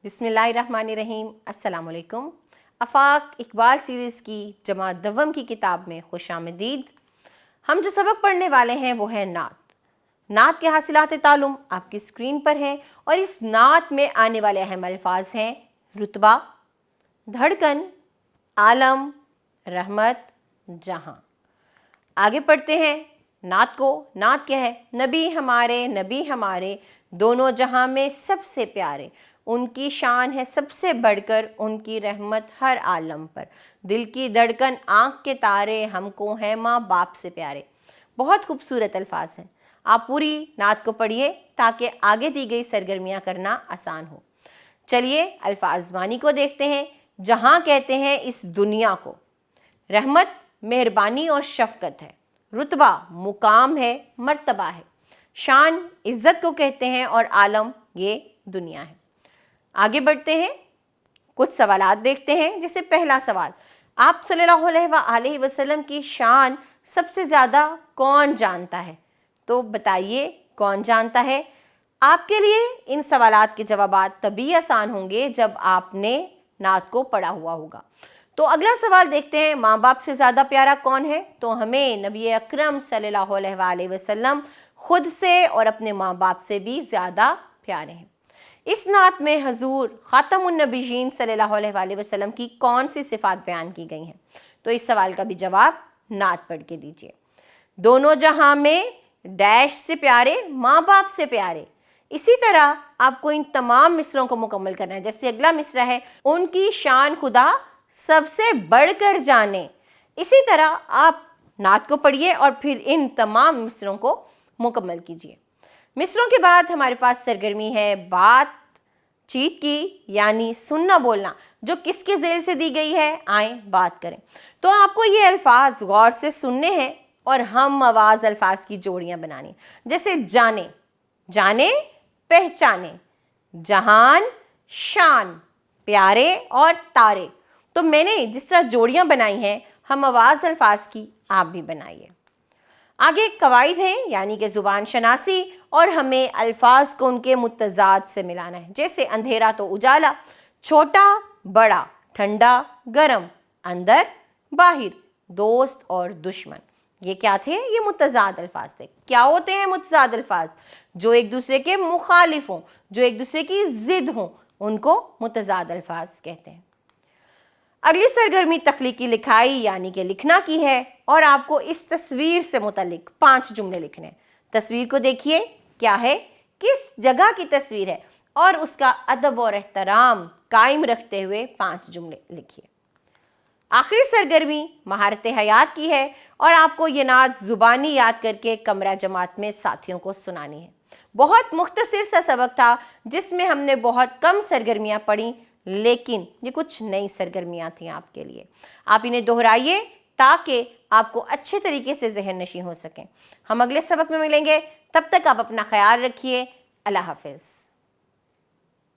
बिस्मिल्लाहिर्रहमानिर्रहीम। अस्सलाम वालेकुम। आफाक इकबाल सीरीज़ की जमात दवम की किताब में खुशामदीद। हम जो सबक पढ़ने वाले हैं वो है नात। नात के हासिलात तालुम आपकी स्क्रीन पर हैं और इस नात में आने वाले अहम अल्फाज हैं रुतबा, धड़कन, आलम, रहमत, जहाँ। आगे पढ़ते हैं नात को। नात क्या है? नबी हमारे दोनों जहाँ में सबसे प्यारे, उनकी शान है सबसे बढ़कर, उनकी रहमत हर आलम पर। दिल की धड़कन, आँख के तारे, हमको हैं माँ बाप से प्यारे। बहुत खूबसूरत अल्फाज हैं। आप पूरी नात को पढ़िए ताकि आगे दी गई सरगर्मियाँ करना आसान हो। चलिए अल्फाज मानी को देखते हैं। जहाँ कहते हैं इस दुनिया को, रहमत मेहरबानी और शफ़क़त है, रुतबा मुकाम है, मर्तबा है, शान इज़्ज़त को कहते हैं और आलम ये दुनिया है। आगे बढ़ते हैं, कुछ सवालात देखते हैं। जैसे पहला सवाल, आप सल्लल्लाहु अलैहि वसल्लम की शान सबसे ज़्यादा कौन जानता है? तो बताइए कौन जानता है? आपके लिए इन सवालात के जवाबात तभी आसान होंगे जब आपने नात को पढ़ा हुआ होगा। तो अगला सवाल देखते हैं, माँ बाप से ज़्यादा प्यारा कौन है? तो हमें नबी अकरम सल्लल्लाहु अलैहि वसल्लम खुद से और अपने माँ बाप से भी ज़्यादा प्यारे हैं। इस नात में हजूर ख़ातमुन नबीयीन सल्लल्लाहु अलैहि वसल्लम की कौन सी सिफ़ात बयान की गई हैं? तो इस सवाल का भी जवाब नात पढ़ के दीजिए। दोनों जहाँ में डैश से प्यारे, माँ बाप से प्यारे। इसी तरह आपको इन तमाम मिसरों को मुकम्मल करना है। जैसे अगला मिसरा है, उनकी शान खुदा सबसे बढ़कर जाने। इसी तरह आप नात को पढ़िए और फिर इन तमाम मिसरों को मुकम्मल कीजिए। मिसरों के बाद हमारे पास सरगर्मी है बात चीत की, यानी सुनना बोलना, जो किसके ज़ेल से दी गई है। आए बात करें। तो आपको ये अल्फाज गौर से सुनने हैं और हम आवाज़ अल्फाज की जोड़ियाँ बनानी। जैसे जाने, जाने पहचाने, जहान शान, प्यारे और तारे। तो मैंने जिस तरह जोड़ियाँ बनाई हैं, हम आवाज़ अल्फाज की आप भी बनाइए। आगे कवायद हैं, यानी कि ज़ुबान शनासी, और हमें अल्फाज को उनके मुतज़ाद से मिलाना है। जैसे अंधेरा तो उजाला, छोटा बड़ा, ठंडा गरम, अंदर बाहर, दोस्त और दुश्मन। ये क्या थे? ये मुतज़ाद अल्फाज थे। क्या होते हैं मुतज़ाद अल्फाज? जो एक दूसरे के मुखालिफ हों, जो एक दूसरे की ज़िद हों, उनको मुतज़ाद अल्फाज कहते हैं। अगली सरगर्मी तख्लीकी लिखाई यानी कि लिखना की है और आपको इस तस्वीर से मुतल्लिक 5 जुमले लिखने हैं। तस्वीर को देखिए, क्या है, किस जगह की तस्वीर है, और उसका अदब और एहतराम कायम रखते हुए 5 जुमले लिखिए। आखिरी सरगर्मी महारत हयात की है और आपको ये नात ज़ुबानी याद करके कमरा जमात में साथियों को सुनानी है। बहुत मुख्तसर सा सबक था जिसमें हमने बहुत कम सरगर्मियाँ पढ़ी, लेकिन ये कुछ नई सरगर्मियाँ थीं आपके लिए। आप इन्हें दोहराइए ताकि आपको अच्छे तरीके से ज़हन नशीं हो सकें। हम अगले सबक में मिलेंगे, तब तक आप अपना ख्याल रखिए। अल्लाह हाफ़िज़।